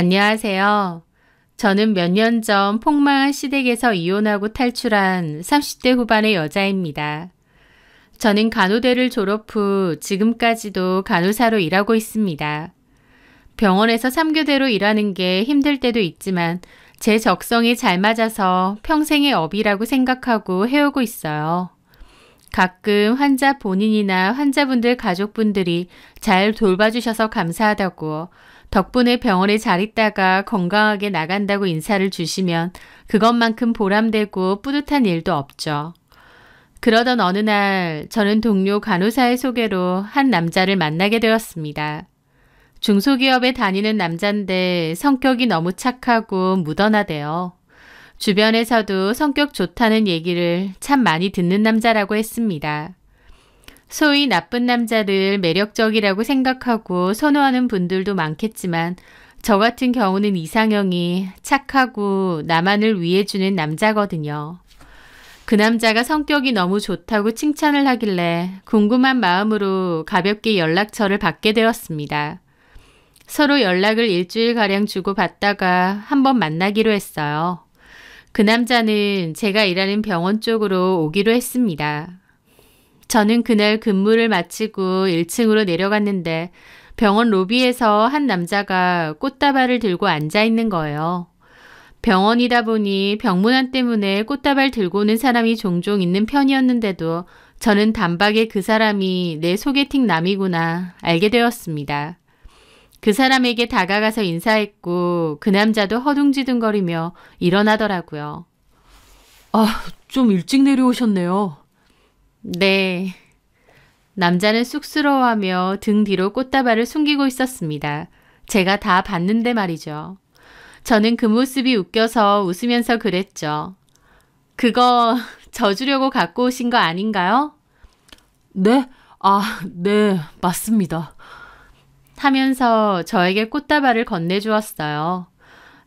안녕하세요. 저는 몇 년 전 폭망한 시댁에서 이혼하고 탈출한 30대 후반의 여자입니다. 저는 간호대를 졸업 후 지금까지도 간호사로 일하고 있습니다. 병원에서 3교대로 일하는 게 힘들 때도 있지만 제 적성에 잘 맞아서 평생의 업이라고 생각하고 해오고 있어요. 가끔 환자 본인이나 환자분들 가족분들이 잘 돌봐주셔서 감사하다고 덕분에 병원에 잘 있다가 건강하게 나간다고 인사를 주시면 그것만큼 보람되고 뿌듯한 일도 없죠. 그러던 어느 날 저는 동료 간호사의 소개로 한 남자를 만나게 되었습니다. 중소기업에 다니는 남잔데 성격이 너무 착하고 무던하대요. 주변에서도 성격 좋다는 얘기를 참 많이 듣는 남자라고 했습니다. 소위 나쁜 남자를 매력적이라고 생각하고 선호하는 분들도 많겠지만 저 같은 경우는 이상형이 착하고 나만을 위해주는 남자거든요. 그 남자가 성격이 너무 좋다고 칭찬을 하길래 궁금한 마음으로 가볍게 연락처를 받게 되었습니다. 서로 연락을 일주일가량 주고받다가 한번 만나기로 했어요. 그 남자는 제가 일하는 병원 쪽으로 오기로 했습니다. 저는 그날 근무를 마치고 1층으로 내려갔는데 병원 로비에서 한 남자가 꽃다발을 들고 앉아 있는 거예요. 병원이다 보니 병문안 때문에 꽃다발 들고 오는 사람이 종종 있는 편이었는데도 저는 단박에 그 사람이 내 소개팅 남이구나 알게 되었습니다. 그 사람에게 다가가서 인사했고 그 남자도 허둥지둥거리며 일어나더라고요. 좀 일찍 내려오셨네요. 네. 남자는 쑥스러워하며 등 뒤로 꽃다발을 숨기고 있었습니다. 제가 다 봤는데 말이죠. 저는 그 모습이 웃겨서 웃으면서 그랬죠. 그거 저 주려고 갖고 오신 거 아닌가요? 네? 네, 맞습니다. 하면서 저에게 꽃다발을 건네주었어요.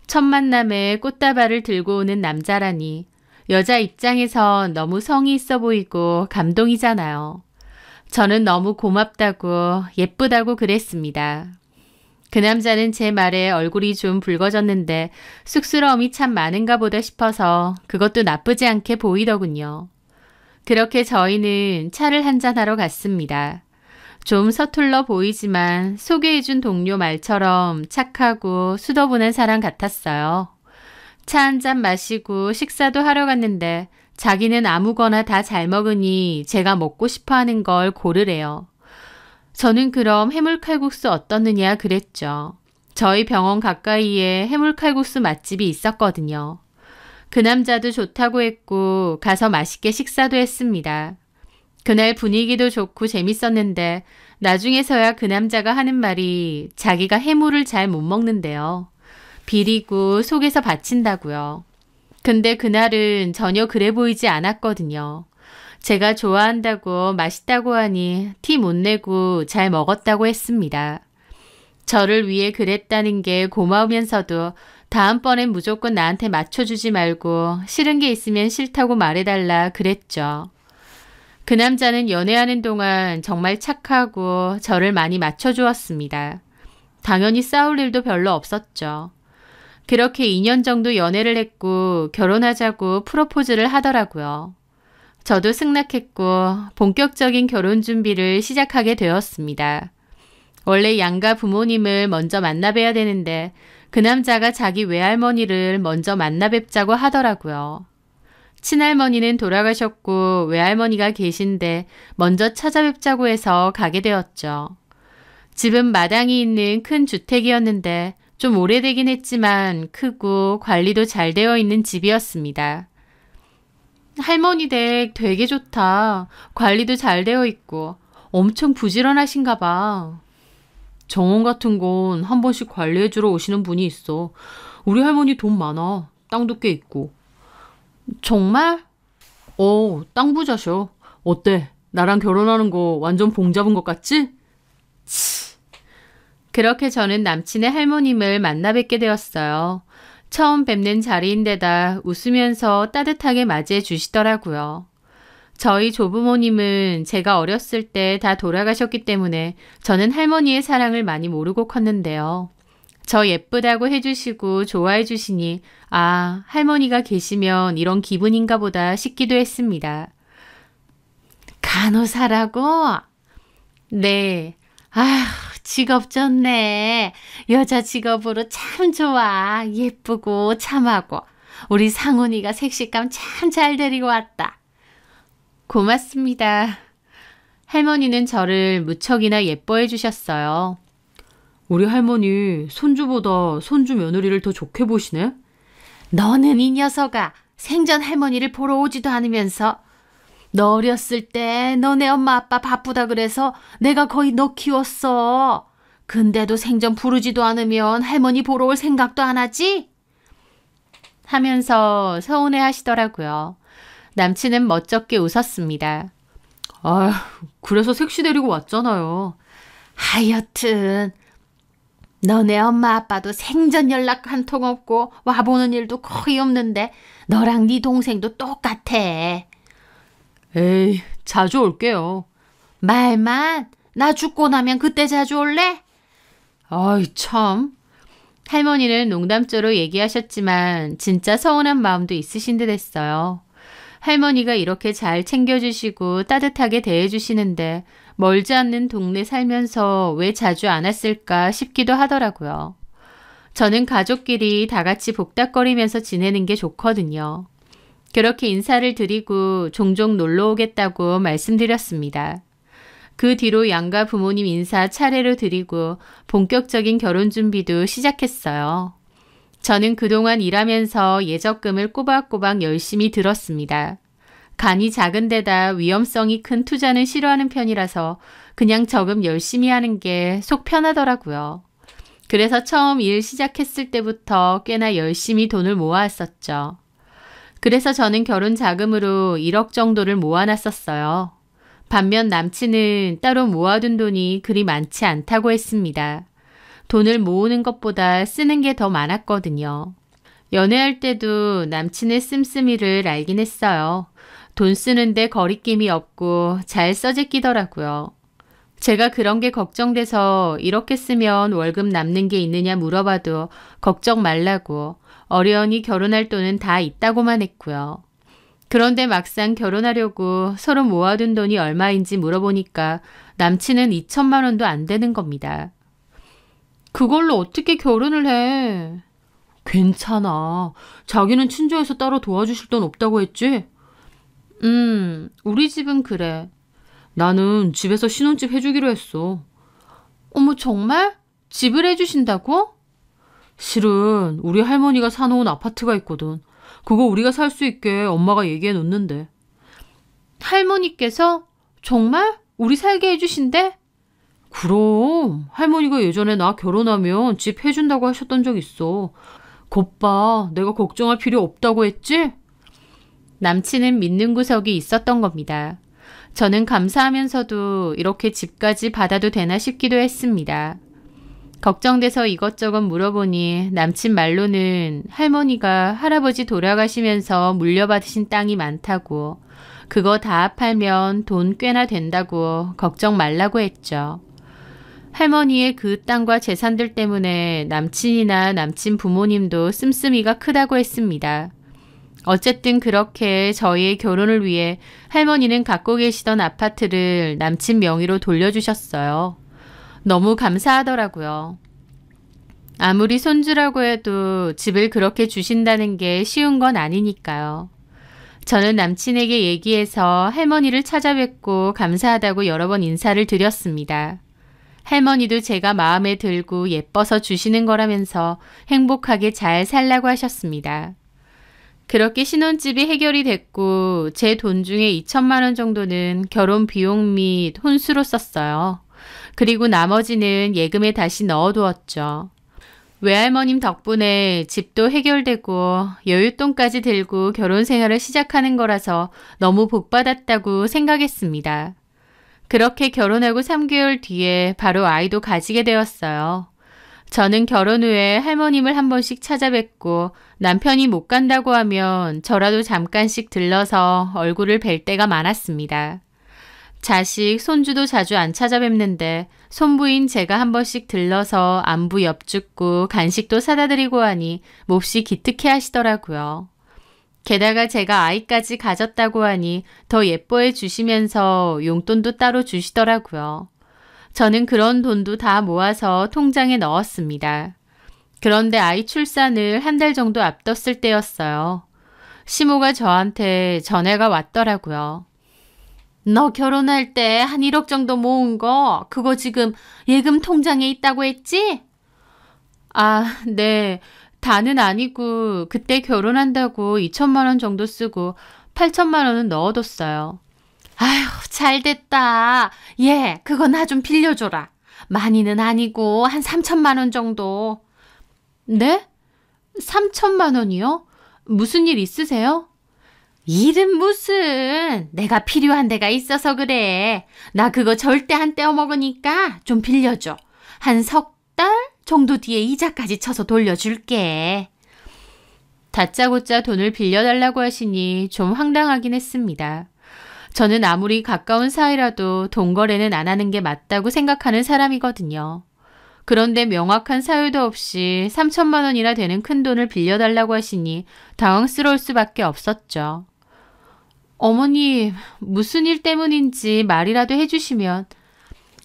첫 만남에 꽃다발을 들고 오는 남자라니 여자 입장에서 너무 성의 있어 보이고 감동이잖아요. 저는 너무 고맙다고 예쁘다고 그랬습니다. 그 남자는 제 말에 얼굴이 좀 붉어졌는데 쑥스러움이 참 많은가 보다 싶어서 그것도 나쁘지 않게 보이더군요. 그렇게 저희는 차를 한잔하러 갔습니다. 좀 서툴러 보이지만 소개해준 동료 말처럼 착하고 수더분한 사람 같았어요. 차 한 잔 마시고 식사도 하러 갔는데 자기는 아무거나 다 잘 먹으니 제가 먹고 싶어 하는 걸 고르래요. 저는 그럼 해물칼국수 어떻느냐 그랬죠. 저희 병원 가까이에 해물칼국수 맛집이 있었거든요. 그 남자도 좋다고 했고 가서 맛있게 식사도 했습니다. 그날 분위기도 좋고 재밌었는데 나중에서야 그 남자가 하는 말이 자기가 해물을 잘 못 먹는데요. 비리고 속에서 받친다고요. 근데 그날은 전혀 그래 보이지 않았거든요. 제가 좋아한다고 맛있다고 하니 티 못 내고 잘 먹었다고 했습니다. 저를 위해 그랬다는 게 고마우면서도 다음번엔 무조건 나한테 맞춰주지 말고 싫은 게 있으면 싫다고 말해달라 그랬죠. 그 남자는 연애하는 동안 정말 착하고 저를 많이 맞춰주었습니다. 당연히 싸울 일도 별로 없었죠. 그렇게 2년 정도 연애를 했고 결혼하자고 프로포즈를 하더라고요. 저도 승낙했고 본격적인 결혼 준비를 시작하게 되었습니다. 원래 양가 부모님을 먼저 만나 뵈야 되는데 그 남자가 자기 외할머니를 먼저 만나 뵙자고 하더라고요. 친할머니는 돌아가셨고 외할머니가 계신데 먼저 찾아뵙자고 해서 가게 되었죠. 집은 마당이 있는 큰 주택이었는데 좀 오래되긴 했지만 크고 관리도 잘 되어 있는 집이었습니다. 할머니 댁 되게 좋다. 관리도 잘 되어 있고 엄청 부지런하신가 봐. 정원 같은 건 한 번씩 관리해주러 오시는 분이 있어. 우리 할머니 돈 많아. 땅도 꽤 있고. 정말? 땅 부자셔. 어때? 나랑 결혼하는 거 완전 봉 잡은 것 같지? 그렇게 저는 남친의 할머님을 만나 뵙게 되었어요. 처음 뵙는 자리인데다 웃으면서 따뜻하게 맞이해 주시더라고요. 저희 조부모님은 제가 어렸을 때 다 돌아가셨기 때문에 저는 할머니의 사랑을 많이 모르고 컸는데요. 저 예쁘다고 해주시고 좋아해 주시니 아, 할머니가 계시면 이런 기분인가 보다 싶기도 했습니다. 간호사라고? 네. 아휴, 직업 좋네. 여자 직업으로 참 좋아. 예쁘고 참하고. 우리 상훈이가 색식감 참 잘 데리고 왔다. 고맙습니다. 할머니는 저를 무척이나 예뻐해 주셨어요. 우리 할머니 손주보다 손주 며느리를 더 좋게 보시네? 너는 이 녀석아, 생전 할머니를 보러 오지도 않으면서 너 어렸을 때 너네 엄마 아빠 바쁘다 그래서 내가 거의 너 키웠어. 근데도 생전 부르지도 않으면 할머니 보러 올 생각도 안 하지? 하면서 서운해 하시더라고요. 남친은 멋쩍게 웃었습니다. 아휴, 그래서 색시 데리고 왔잖아요. 하여튼 너네 엄마 아빠도 생전 연락 한 통 없고 와보는 일도 거의 없는데 너랑 네 동생도 똑같아. 에이, 자주 올게요. 말만. 나 죽고 나면 그때 자주 올래? 아이, 참. 할머니는 농담조로 얘기하셨지만 진짜 서운한 마음도 있으신 듯 했어요. 할머니가 이렇게 잘 챙겨주시고 따뜻하게 대해주시는데 멀지 않는 동네 살면서 왜 자주 안 왔을까 싶기도 하더라고요. 저는 가족끼리 다 같이 복닥거리면서 지내는 게 좋거든요. 그렇게 인사를 드리고 종종 놀러 오겠다고 말씀드렸습니다. 그 뒤로 양가 부모님 인사 차례로 드리고 본격적인 결혼 준비도 시작했어요. 저는 그동안 일하면서 예적금을 꼬박꼬박 열심히 들었습니다. 간이 작은 데다 위험성이 큰 투자는 싫어하는 편이라서 그냥 저금 열심히 하는 게 속 편하더라고요. 그래서 처음 일 시작했을 때부터 꽤나 열심히 돈을 모아왔었죠. 그래서 저는 결혼 자금으로 1억 정도를 모아놨었어요. 반면 남친은 따로 모아둔 돈이 그리 많지 않다고 했습니다. 돈을 모으는 것보다 쓰는 게 더 많았거든요. 연애할 때도 남친의 씀씀이를 알긴 했어요. 돈 쓰는데 거리낌이 없고 잘 써제끼더라고요. 제가 그런 게 걱정돼서 이렇게 쓰면 월급 남는 게 있느냐 물어봐도 걱정 말라고 어련히 결혼할 돈은 다 있다고만 했고요. 그런데 막상 결혼하려고 서로 모아둔 돈이 얼마인지 물어보니까 남친은 2천만 원도 안 되는 겁니다. 그걸로 어떻게 결혼을 해? 괜찮아. 자기는 친정에서 따로 도와주실 돈 없다고 했지? 우리 집은 그래. 나는 집에서 신혼집 해주기로 했어. 어머, 정말? 집을 해주신다고? 실은 우리 할머니가 사놓은 아파트가 있거든. 그거 우리가 살 수 있게 엄마가 얘기해 놓는데. 할머니께서? 정말? 우리 살게 해주신대? 그럼 할머니가 예전에 나 결혼하면 집 해준다고 하셨던 적 있어. 겉봐, 내가 걱정할 필요 없다고 했지? 남친은 믿는 구석이 있었던 겁니다. 저는 감사하면서도 이렇게 집까지 받아도 되나 싶기도 했습니다. 걱정돼서 이것저것 물어보니 남친 말로는 할머니가 할아버지 돌아가시면서 물려받으신 땅이 많다고 그거 다 팔면 돈 꽤나 된다고 걱정 말라고 했죠. 할머니의 그 땅과 재산들 때문에 남친이나 남친 부모님도 씀씀이가 크다고 했습니다. 어쨌든 그렇게 저희의 결혼을 위해 할머니는 갖고 계시던 아파트를 남친 명의로 돌려주셨어요. 너무 감사하더라고요. 아무리 손주라고 해도 집을 그렇게 주신다는 게 쉬운 건 아니니까요. 저는 남친에게 얘기해서 할머니를 찾아뵙고 감사하다고 여러 번 인사를 드렸습니다. 할머니도 제가 마음에 들고 예뻐서 주시는 거라면서 행복하게 잘 살라고 하셨습니다. 그렇게 신혼집이 해결이 됐고 제 돈 중에 2천만 원 정도는 결혼 비용 및 혼수로 썼어요. 그리고 나머지는 예금에 다시 넣어두었죠. 외할머님 덕분에 집도 해결되고 여윳돈까지 들고 결혼 생활을 시작하는 거라서 너무 복받았다고 생각했습니다. 그렇게 결혼하고 3개월 뒤에 바로 아이도 가지게 되었어요. 저는 결혼 후에 할머님을 한 번씩 찾아뵙고 남편이 못 간다고 하면 저라도 잠깐씩 들러서 얼굴을 뵐 때가 많았습니다. 자식, 손주도 자주 안 찾아뵙는데 손부인 제가 한 번씩 들러서 안부 엽죽고 간식도 사다 드리고 하니 몹시 기특해 하시더라고요. 게다가 제가 아이까지 가졌다고 하니 더 예뻐해 주시면서 용돈도 따로 주시더라고요. 저는 그런 돈도 다 모아서 통장에 넣었습니다. 그런데 아이 출산을 한 달 정도 앞뒀을 때였어요. 시모가 저한테 전화가 왔더라고요. 너 결혼할 때 한 1억 정도 모은 거 그거 지금 예금 통장에 있다고 했지? 아, 네. 다는 아니고 그때 결혼한다고 2천만 원 정도 쓰고 8천만 원은 넣어뒀어요. 아휴, 잘됐다. 예, 그거 나 좀 빌려줘라. 많이는 아니고 한 3천만 원 정도. 네? 3천만 원이요? 무슨 일 있으세요? 일은 무슨. 내가 필요한 데가 있어서 그래. 나 그거 절대 안 떼어먹으니까 좀 빌려줘. 한 석 달 정도 뒤에 이자까지 쳐서 돌려줄게. 다짜고짜 돈을 빌려달라고 하시니 좀 황당하긴 했습니다. 저는 아무리 가까운 사이라도 돈 거래는 안 하는 게 맞다고 생각하는 사람이거든요. 그런데 명확한 사유도 없이 3천만 원이나 되는 큰 돈을 빌려달라고 하시니 당황스러울 수밖에 없었죠. 어머니, 무슨 일 때문인지 말이라도 해주시면.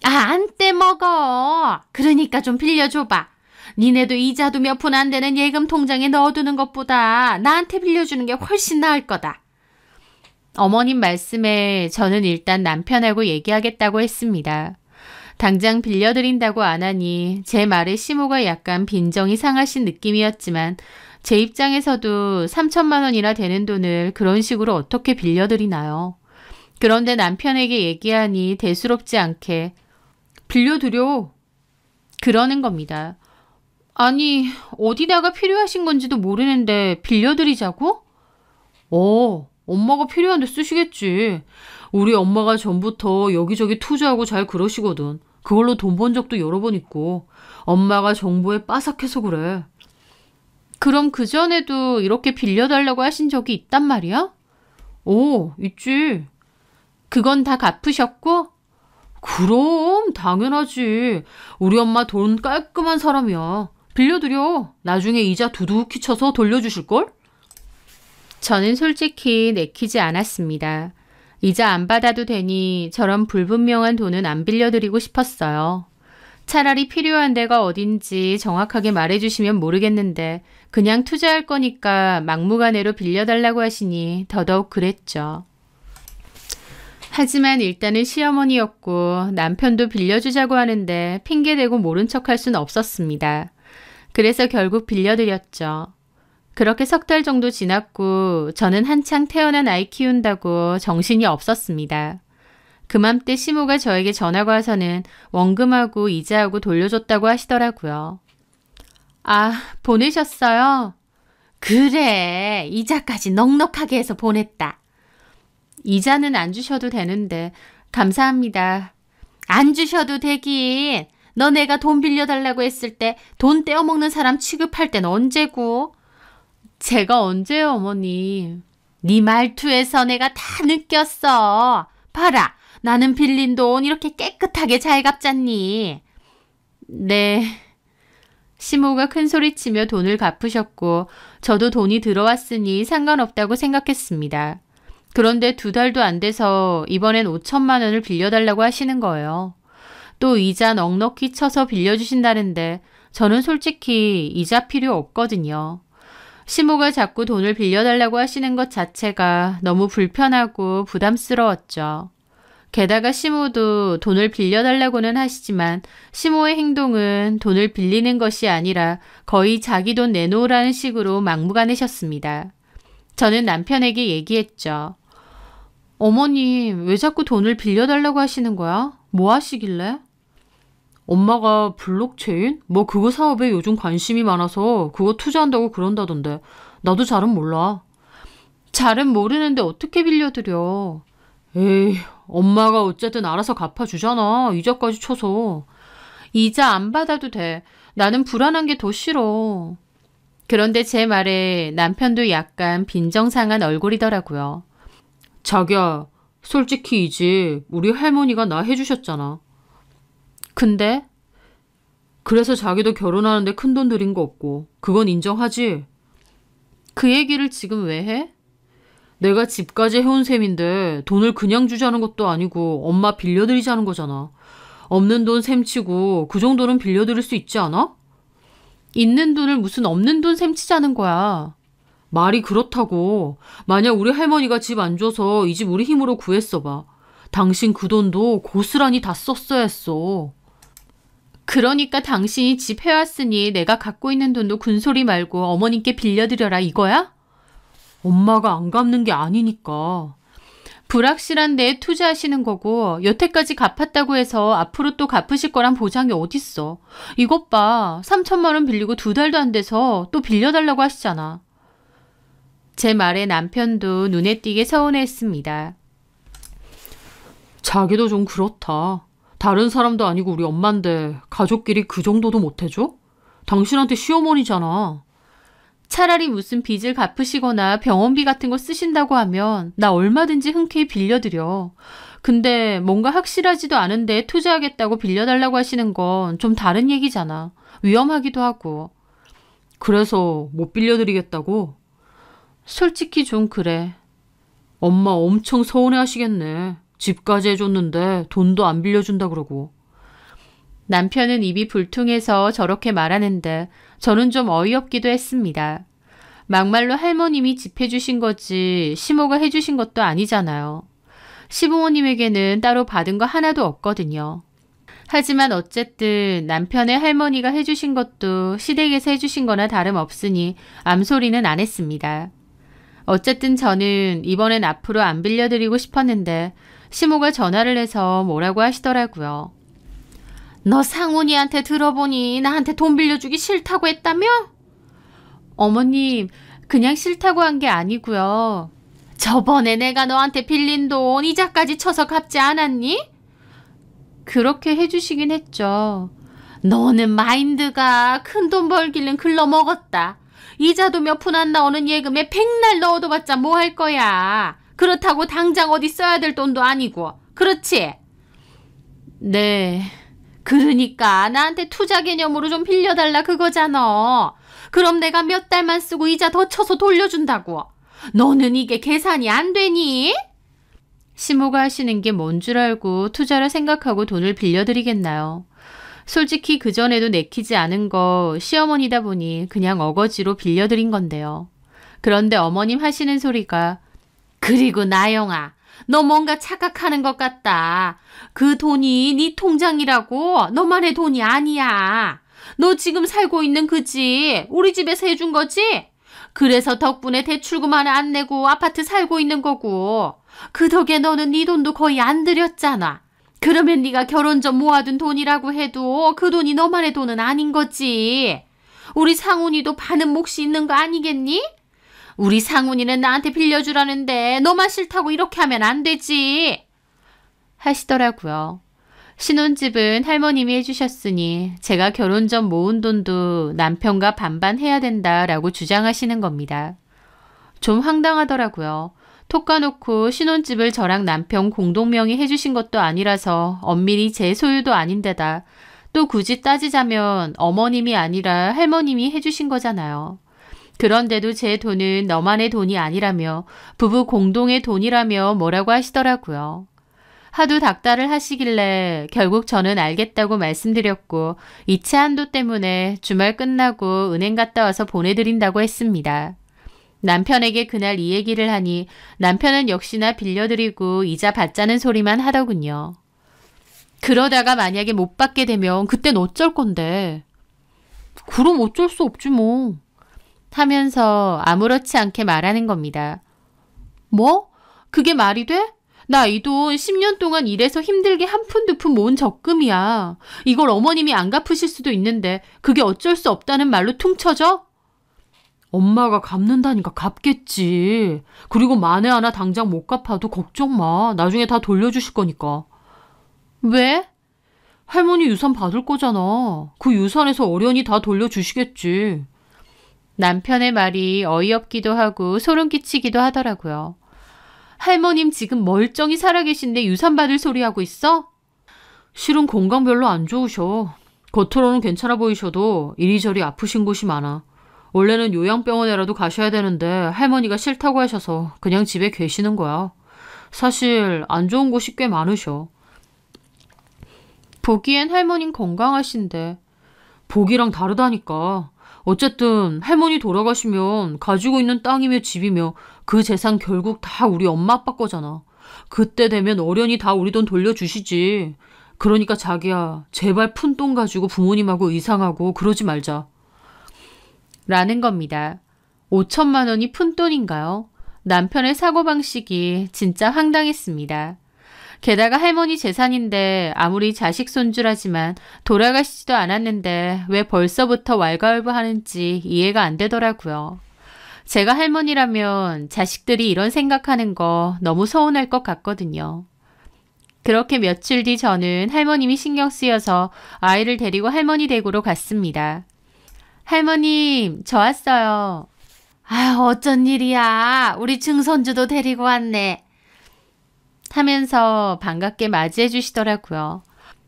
안 떼먹어. 그러니까 좀 빌려줘봐. 니네도 이자도 몇 푼 안 되는 예금 통장에 넣어두는 것보다 나한테 빌려주는 게 훨씬 나을 거다. 어머님 말씀에 저는 일단 남편하고 얘기하겠다고 했습니다. 당장 빌려드린다고 안 하니 제 말에 시모가 약간 빈정이 상하신 느낌이었지만 제 입장에서도 3천만 원이나 되는 돈을 그런 식으로 어떻게 빌려드리나요? 그런데 남편에게 얘기하니 대수롭지 않게 빌려드려. 그러는 겁니다. 아니, 어디다가 필요하신 건지도 모르는데 빌려드리자고? 엄마가 필요한데 쓰시겠지. 우리 엄마가 전부터 여기저기 투자하고 잘 그러시거든. 그걸로 돈 번 적도 여러 번 있고. 엄마가 정보에 빠삭해서 그래. 그럼 그전에도 이렇게 빌려달라고 하신 적이 있단 말이야? 있지. 그건 다 갚으셨고? 그럼 당연하지. 우리 엄마 돈 깔끔한 사람이야. 빌려드려. 나중에 이자 두둑히 쳐서 돌려주실걸? 저는 솔직히 내키지 않았습니다. 이자 안 받아도 되니 저런 불분명한 돈은 안 빌려드리고 싶었어요. 차라리 필요한 데가 어딘지 정확하게 말해주시면 모르겠는데 그냥 투자할 거니까 막무가내로 빌려달라고 하시니 더더욱 그랬죠. 하지만 일단은 시어머니였고 남편도 빌려주자고 하는데 핑계대고 모른 척할 순 없었습니다. 그래서 결국 빌려드렸죠. 그렇게 석 달 정도 지났고 저는 한창 태어난 아이 키운다고 정신이 없었습니다. 그맘때 시모가 저에게 전화가 와서는 원금하고 이자하고 돌려줬다고 하시더라고요. 아, 보내셨어요? 그래, 이자까지 넉넉하게 해서 보냈다. 이자는 안 주셔도 되는데 감사합니다. 안 주셔도 되긴. 너 내가 돈 빌려달라고 했을 때 돈 떼어먹는 사람 취급할 땐 언제고? 제가 언제요, 어머니? 네 말투에서 내가 다 느꼈어. 봐라, 나는 빌린 돈 이렇게 깨끗하게 잘 갚잖니. 네. 시모가 큰 소리치며 돈을 갚으셨고 저도 돈이 들어왔으니 상관없다고 생각했습니다. 그런데 2달도 안 돼서 이번엔 5천만 원을 빌려달라고 하시는 거예요. 또 이자 넉넉히 쳐서 빌려주신다는데 저는 솔직히 이자 필요 없거든요. 시모가 자꾸 돈을 빌려달라고 하시는 것 자체가 너무 불편하고 부담스러웠죠. 게다가 시모도 돈을 빌려달라고는 하시지만 시모의 행동은 돈을 빌리는 것이 아니라 거의 자기 돈 내놓으라는 식으로 막무가내셨습니다. 저는 남편에게 얘기했죠. 어머님, 왜 자꾸 돈을 빌려달라고 하시는 거야? 뭐 하시길래? 엄마가 블록체인? 뭐 그거 사업에 요즘 관심이 많아서 그거 투자한다고 그런다던데. 나도 잘은 몰라. 잘은 모르는데 어떻게 빌려드려. 에이, 엄마가 어쨌든 알아서 갚아주잖아. 이자까지 쳐서. 이자 안 받아도 돼. 나는 불안한 게 더 싫어. 그런데 제 말에 남편도 약간 빈정상한 얼굴이더라고요. 자기야, 솔직히 이 집 우리 할머니가 나 해주셨잖아. 근데 그래서 자기도 결혼하는데 큰돈 들인 거 없고 그건 인정하지? 그 얘기를 지금 왜 해? 내가 집까지 해온 셈인데 돈을 그냥 주자는 것도 아니고 엄마 빌려드리자는 거잖아. 없는 돈 셈치고 그 정도는 빌려드릴 수 있지 않아? 있는 돈을 무슨 없는 돈 셈치자는 거야. 말이 그렇다고. 만약 우리 할머니가 집 안 줘서 이 집 우리 힘으로 구했어 봐. 당신 그 돈도 고스란히 다 썼어야 했어. 그러니까 당신이 집 해왔으니 내가 갖고 있는 돈도 군소리 말고 어머님께 빌려드려라 이거야? 엄마가 안 갚는 게 아니니까. 불확실한 데에 투자하시는 거고 여태까지 갚았다고 해서 앞으로 또 갚으실 거란 보장이 어딨어. 이것 봐. 3천만 원 빌리고 2달도 안 돼서 또 빌려달라고 하시잖아. 제 말에 남편도 눈에 띄게 서운해했습니다. 자기도 좀 그렇다. 다른 사람도 아니고 우리 엄마인데 가족끼리 그 정도도 못 해줘? 당신한테 시어머니잖아. 차라리 무슨 빚을 갚으시거나 병원비 같은 거 쓰신다고 하면 나 얼마든지 흔쾌히 빌려드려. 근데 뭔가 확실하지도 않은데 투자하겠다고 빌려달라고 하시는 건 좀 다른 얘기잖아. 위험하기도 하고. 그래서 못 빌려드리겠다고? 솔직히 좀 그래. 엄마 엄청 서운해 하시겠네. 집까지 해줬는데 돈도 안 빌려준다 그러고. 남편은 입이 불퉁해서 저렇게 말하는데 저는 좀 어이없기도 했습니다. 막말로 할머님이 집 해주신 거지 시모가 해주신 것도 아니잖아요. 시부모님에게는 따로 받은 거 하나도 없거든요. 하지만 어쨌든 남편의 할머니가 해주신 것도 시댁에서 해주신 거나 다름없으니 암소리는 안 했습니다. 어쨌든 저는 이번엔 앞으로 안 빌려드리고 싶었는데 시모가 전화를 해서 뭐라고 하시더라고요. 너 상훈이한테 들어보니 나한테 돈 빌려주기 싫다고 했다며? 어머님, 그냥 싫다고 한 게 아니고요. 저번에 내가 너한테 빌린 돈 이자까지 쳐서 갚지 않았니? 그렇게 해주시긴 했죠. 너는 마인드가 큰돈 벌기는 글러먹었다. 이자도 몇 푼 안 나오는 예금에 백날 넣어도 봤자 뭐 할 거야. 그렇다고 당장 어디 써야 될 돈도 아니고. 그렇지? 네. 그러니까 나한테 투자 개념으로 좀 빌려달라 그거잖아. 그럼 내가 몇 달만 쓰고 이자 더 쳐서 돌려준다고. 너는 이게 계산이 안 되니? 시모가 하시는 게 뭔 줄 알고 투자를 생각하고 돈을 빌려드리겠나요? 솔직히 그전에도 내키지 않은 거 시어머니다 보니 그냥 어거지로 빌려드린 건데요. 그런데 어머님 하시는 소리가 그리고 나영아, 너 뭔가 착각하는 것 같다. 그 돈이 네 통장이라고 너만의 돈이 아니야. 너 지금 살고 있는 그 집 우리 집에서 해준 거지? 그래서 덕분에 대출금 하나 안 내고 아파트 살고 있는 거고 그 덕에 너는 네 돈도 거의 안 들였잖아. 그러면 네가 결혼 전 모아둔 돈이라고 해도 그 돈이 너만의 돈은 아닌 거지. 우리 상훈이도 반은 몫이 있는 거 아니겠니? 우리 상훈이는 나한테 빌려주라는데 너만 싫다고 이렇게 하면 안 되지. 하시더라고요. 신혼집은 할머님이 해주셨으니 제가 결혼 전 모은 돈도 남편과 반반 해야 된다라고 주장하시는 겁니다. 좀 황당하더라고요. 톡 까놓고 신혼집을 저랑 남편 공동명의 해주신 것도 아니라서 엄밀히 제 소유도 아닌데다 또 굳이 따지자면 어머님이 아니라 할머님이 해주신 거잖아요. 그런데도 제 돈은 너만의 돈이 아니라며 부부 공동의 돈이라며 뭐라고 하시더라고요. 하도 닥달을 하시길래 결국 저는 알겠다고 말씀드렸고 이체 한도 때문에 주말 끝나고 은행 갔다 와서 보내드린다고 했습니다. 남편에게 그날 이 얘기를 하니 남편은 역시나 빌려드리고 이자 받자는 소리만 하더군요. 그러다가 만약에 못 받게 되면 그땐 어쩔 건데. 그럼 어쩔 수 없지 뭐. 하면서 아무렇지 않게 말하는 겁니다. 뭐? 그게 말이 돼? 나 이 돈 10년 동안 일해서 힘들게 한 푼 두 푼 모은 적금이야. 이걸 어머님이 안 갚으실 수도 있는데 그게 어쩔 수 없다는 말로 퉁쳐져? 엄마가 갚는다니까 갚겠지. 그리고 만에 하나 당장 못 갚아도 걱정 마. 나중에 다 돌려주실 거니까. 왜? 할머니 유산 받을 거잖아. 그 유산에서 어련히 다 돌려주시겠지. 남편의 말이 어이없기도 하고 소름 끼치기도 하더라고요. 할머님 지금 멀쩡히 살아계신데 유산 받을 소리 하고 있어? 실은 건강 별로 안 좋으셔. 겉으로는 괜찮아 보이셔도 이리저리 아프신 곳이 많아. 원래는 요양병원에라도 가셔야 되는데 할머니가 싫다고 하셔서 그냥 집에 계시는 거야. 사실 안 좋은 곳이 꽤 많으셔. 보기엔 할머님 건강하신데. 보기랑 다르다니까. 어쨌든 할머니 돌아가시면 가지고 있는 땅이며 집이며 그 재산 결국 다 우리 엄마 아빠 거잖아. 그때 되면 어련히 다 우리 돈 돌려주시지. 그러니까 자기야, 제발 푼돈 가지고 부모님하고 이상하고 그러지 말자. 라는 겁니다. 5천만 원이 푼돈인가요? 남편의 사고방식이 진짜 황당했습니다. 게다가 할머니 재산인데 아무리 자식 손주라지만 돌아가시지도 않았는데 왜 벌써부터 왈가왈부하는지 이해가 안 되더라고요. 제가 할머니라면 자식들이 이런 생각하는 거 너무 서운할 것 같거든요. 그렇게 며칠 뒤 저는 할머님이 신경 쓰여서 아이를 데리고 할머니 댁으로 갔습니다. 할머님, 저 왔어요. 아유, 어쩐 일이야. 우리 증손주도 데리고 왔네. 하면서 반갑게 맞이해 주시더라고요.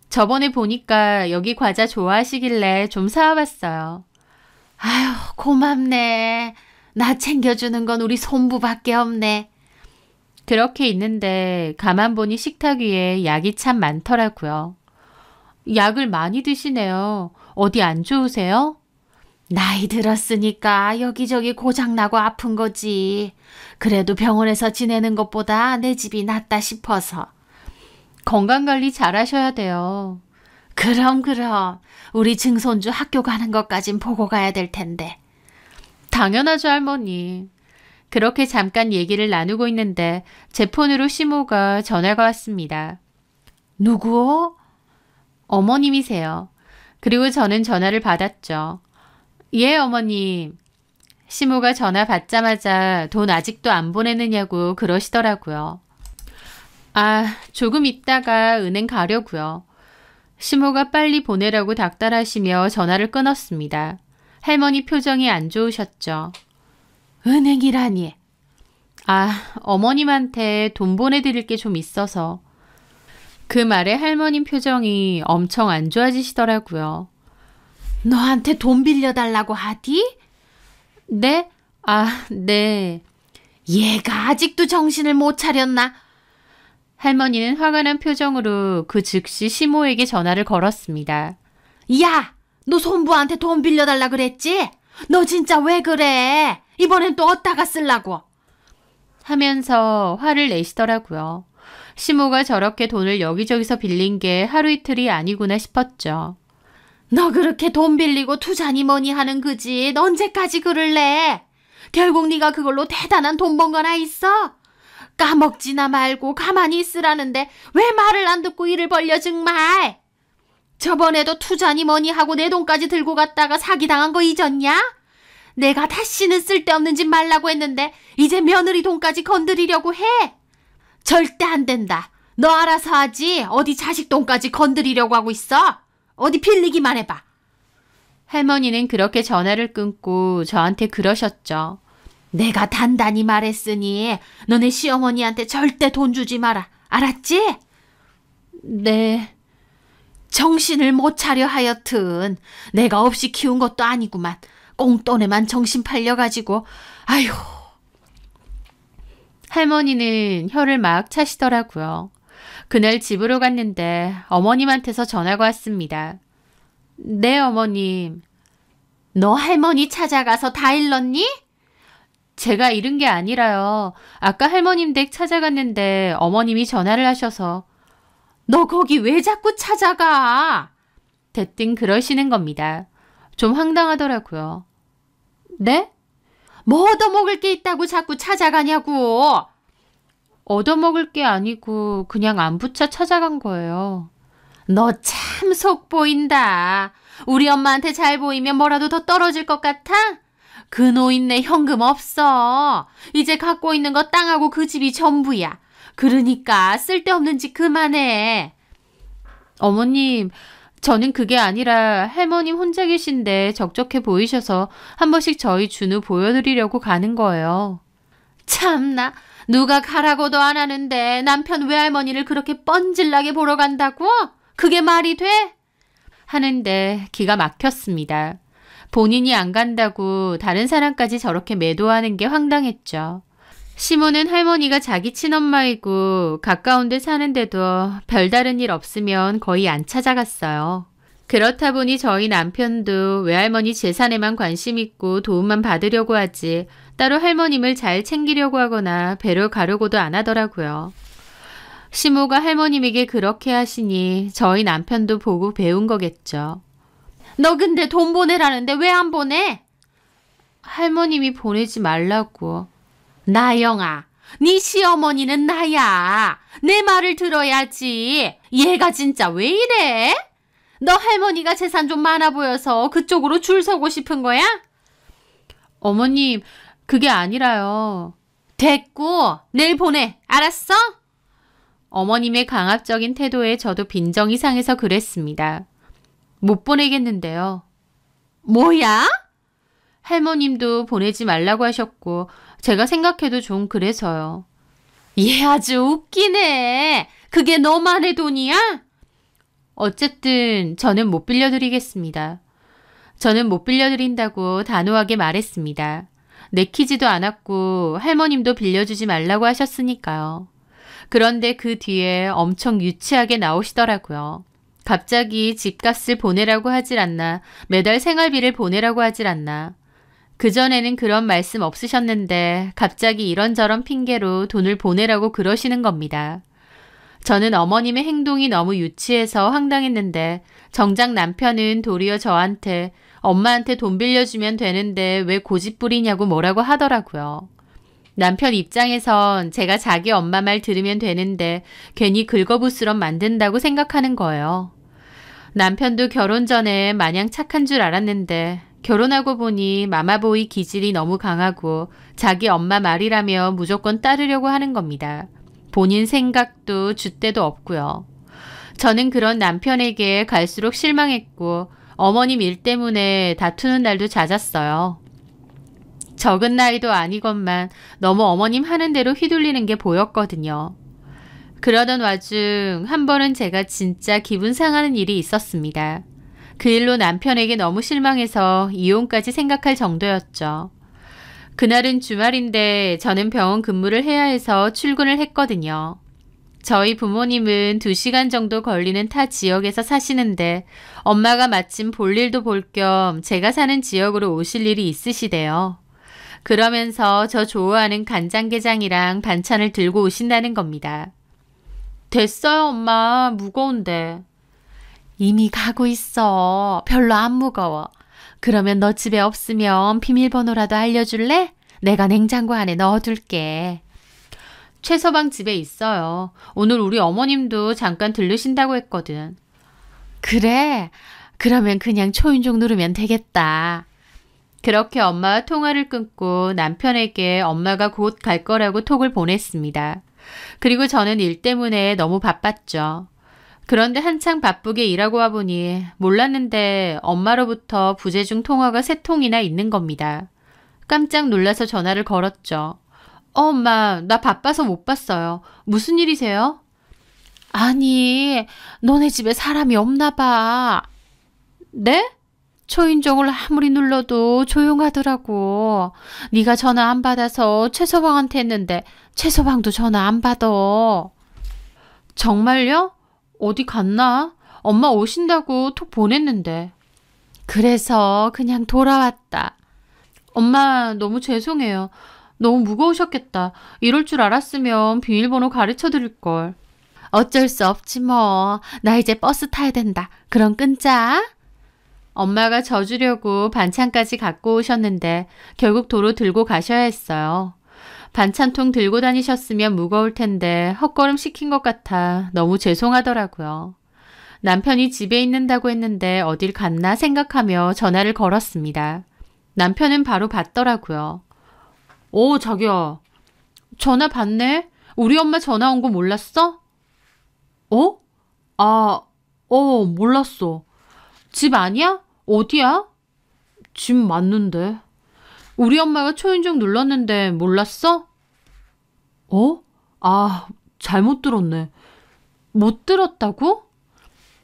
저번에 보니까 여기 과자 좋아하시길래 좀 사와봤어요. 아유, 고맙네. 나 챙겨주는 건 우리 손부밖에 없네. 그렇게 있는데 가만 보니 식탁 위에 약이 참 많더라고요. 약을 많이 드시네요. 어디 안 좋으세요? 나이 들었으니까 여기저기 고장나고 아픈 거지. 그래도 병원에서 지내는 것보다 내 집이 낫다 싶어서. 건강관리 잘하셔야 돼요. 그럼. 우리 증손주 학교 가는 것까진 보고 가야 될 텐데. 당연하죠, 할머니. 그렇게 잠깐 얘기를 나누고 있는데 제 폰으로 시모가 전화가 왔습니다. 누구? 어머님이세요. 그리고 저는 전화를 받았죠. 예, 어머님. 시모가 전화 받자마자 돈 아직도 안 보내느냐고 그러시더라고요. 아, 조금 있다가 은행 가려고요. 시모가 빨리 보내라고 닥달하시며 전화를 끊었습니다. 할머니 표정이 안 좋으셨죠. 은행이라니. 아, 어머님한테 돈 보내드릴 게 좀 있어서. 그 말에 할머님 표정이 엄청 안 좋아지시더라고요. 너한테 돈 빌려달라고 하디? 네? 아, 네. 얘가 아직도 정신을 못 차렸나? 할머니는 화가 난 표정으로 그 즉시 시모에게 전화를 걸었습니다. 야! 너 손부한테 돈 빌려달라 그랬지? 너 진짜 왜 그래? 이번엔 또 어디다가 쓰려고? 하면서 화를 내시더라고요. 시모가 저렇게 돈을 여기저기서 빌린 게 하루 이틀이 아니구나 싶었죠. 너 그렇게 돈 빌리고 투자니 뭐니 하는 그지? 너 언제까지 그럴래? 결국 네가 그걸로 대단한 돈 번 거나 있어? 까먹지나 말고 가만히 있으라는데 왜 말을 안 듣고 일을 벌려 정말? 저번에도 투자니 뭐니 하고 내 돈까지 들고 갔다가 사기당한 거 잊었냐? 내가 다시는 쓸데없는 짓 말라고 했는데 이제 며느리 돈까지 건드리려고 해? 절대 안 된다. 너 알아서 하지. 어디 자식 돈까지 건드리려고 하고 있어? 어디 빌리기만 해봐. 할머니는 그렇게 전화를 끊고 저한테 그러셨죠. 내가 단단히 말했으니 너네 시어머니한테 절대 돈 주지 마라. 알았지? 네. 정신을 못 차려 하여튼 내가 없이 키운 것도 아니구만. 꽁돈에만 정신 팔려가지고 아휴. 할머니는 혀를 막 차시더라고요. 그날 집으로 갔는데 어머님한테서 전화가 왔습니다. 네, 어머님. 너 할머니 찾아가서 다 일렀니? 제가 잃은 게 아니라요. 아까 할머님 댁 찾아갔는데 어머님이 전화를 하셔서 너 거기 왜 자꾸 찾아가? 대뜸 그러시는 겁니다. 좀 황당하더라고요. 네? 뭐 얻어먹을 게 있다고 자꾸 찾아가냐고. 얻어먹을 게 아니고 그냥 안부차 찾아간 거예요. 너 참 속 보인다. 우리 엄마한테 잘 보이면 뭐라도 더 떨어질 것 같아? 그 노인네 현금 없어. 이제 갖고 있는 거 땅하고 그 집이 전부야. 그러니까 쓸데없는 짓 그만해. 어머님, 저는 그게 아니라 할머님 혼자 계신데 적적해 보이셔서 한 번씩 저희 준우 보여드리려고 가는 거예요. 참나, 누가 가라고도 안 하는데 남편 외할머니를 그렇게 뻔질나게 보러 간다고? 그게 말이 돼? 하는데 기가 막혔습니다. 본인이 안 간다고 다른 사람까지 저렇게 매도하는 게 황당했죠. 시모는 할머니가 자기 친엄마이고 가까운 데 사는데도 별다른 일 없으면 거의 안 찾아갔어요. 그렇다 보니 저희 남편도 외할머니 재산에만 관심 있고 도움만 받으려고 하지 따로 할머님을 잘 챙기려고 하거나 뵈러 가려고도 안 하더라고요. 시모가 할머님에게 그렇게 하시니 저희 남편도 보고 배운 거겠죠. 너 근데 돈 보내라는데 왜 안 보내? 할머님이 보내지 말라고. 나영아, 네 시어머니는 나야. 내 말을 들어야지. 얘가 진짜 왜 이래? 너 할머니가 재산 좀 많아 보여서 그쪽으로 줄 서고 싶은 거야? 어머님, 그게 아니라요. 됐고, 내일 보내. 알았어? 어머님의 강압적인 태도에 저도 빈정이 상해서 그랬습니다. 못 보내겠는데요. 뭐야? 할머님도 보내지 말라고 하셨고 제가 생각해도 좀 그래서요. 얘 아주 웃기네. 그게 너만의 돈이야? 어쨌든 저는 못 빌려드리겠습니다. 저는 못 빌려드린다고 단호하게 말했습니다. 내키지도 않았고 할머님도 빌려주지 말라고 하셨으니까요. 그런데 그 뒤에 엄청 유치하게 나오시더라고요. 갑자기 집값을 보내라고 하질 않나, 매달 생활비를 보내라고 하질 않나. 그전에는 그런 말씀 없으셨는데 갑자기 이런저런 핑계로 돈을 보내라고 그러시는 겁니다. 저는 어머님의 행동이 너무 유치해서 황당했는데 정작 남편은 도리어 저한테 엄마한테 돈 빌려주면 되는데 왜 고집부리냐고 뭐라고 하더라고요. 남편 입장에선 제가 자기 엄마 말 들으면 되는데 괜히 긁어부스럼 만든다고 생각하는 거예요. 남편도 결혼 전에 마냥 착한 줄 알았는데 결혼하고 보니 마마보이 기질이 너무 강하고 자기 엄마 말이라며 무조건 따르려고 하는 겁니다. 본인 생각도 줏대도 없고요. 저는 그런 남편에게 갈수록 실망했고 어머님 일 때문에 다투는 날도 잦았어요. 적은 나이도 아니건만 너무 어머님 하는 대로 휘둘리는 게 보였거든요. 그러던 와중 한 번은 제가 진짜 기분 상하는 일이 있었습니다. 그 일로 남편에게 너무 실망해서 이혼까지 생각할 정도였죠. 그날은 주말인데 저는 병원 근무를 해야 해서 출근을 했거든요. 저희 부모님은 2시간 정도 걸리는 타 지역에서 사시는데 엄마가 마침 볼 일도 볼 겸 제가 사는 지역으로 오실 일이 있으시대요. 그러면서 저 좋아하는 간장게장이랑 반찬을 들고 오신다는 겁니다. 됐어요, 엄마. 무거운데. 이미 가고 있어. 별로 안 무거워. 그러면 너 집에 없으면 비밀번호라도 알려줄래? 내가 냉장고 안에 넣어둘게. 최서방 집에 있어요. 오늘 우리 어머님도 잠깐 들르신다고 했거든. 그래? 그러면 그냥 초인종 누르면 되겠다. 그렇게 엄마와 통화를 끊고 남편에게 엄마가 곧 갈 거라고 톡을 보냈습니다. 그리고 저는 일 때문에 너무 바빴죠. 그런데 한창 바쁘게 일하고 와보니 몰랐는데 엄마로부터 부재중 통화가 3통이나 있는 겁니다. 깜짝 놀라서 전화를 걸었죠. 엄마, 나 바빠서 못 봤어요. 무슨 일이세요? 아니, 너네 집에 사람이 없나 봐. 네? 초인종을 아무리 눌러도 조용하더라고. 네가 전화 안 받아서 최서방한테 했는데 최서방도 전화 안 받아. 정말요? 어디 갔나? 엄마 오신다고 톡 보냈는데. 그래서 그냥 돌아왔다. 엄마 너무 죄송해요. 너무 무거우셨겠다. 이럴 줄 알았으면 비밀번호 가르쳐 드릴걸. 어쩔 수 없지 뭐. 나 이제 버스 타야 된다. 그럼 끊자. 엄마가 져주려고 반찬까지 갖고 오셨는데 결국 도로 들고 가셔야 했어요. 반찬통 들고 다니셨으면 무거울 텐데 헛걸음 시킨 것 같아 너무 죄송하더라고요. 남편이 집에 있는다고 했는데 어딜 갔나 생각하며 전화를 걸었습니다. 남편은 바로 받더라고요. 자기야. 전화 받네? 우리 엄마 전화 온 거 몰랐어? 몰랐어. 집 아니야? 어디야? 집 맞는데. 우리 엄마가 초인종 눌렀는데 몰랐어? 어? 아, 잘못 들었네. 못 들었다고?